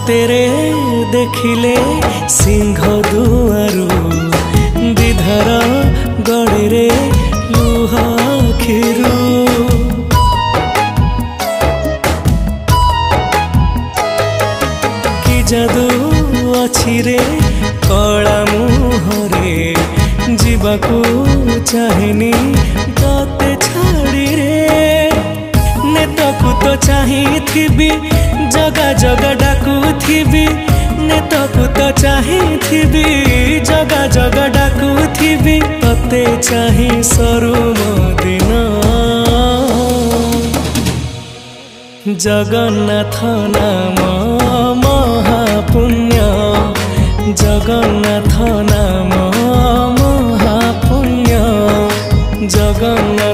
तेरे देखिले सिंह दुआरू विधर गड़े रे लुह खिरू कि जादू अछि रे कला मुहरे जीवाकू चाहेनी तते छाड़ी रे नेतकू तो चाहिथिबी जगा जगा डाकुथिबी नेतकू तो चाहिथिबी जगा जगा डाकुथिबी तते चाहि सरू मदिन जगन्नाथ नाम महापुण्य जगन्नाथ नाम महापुण्य जगन्नाथ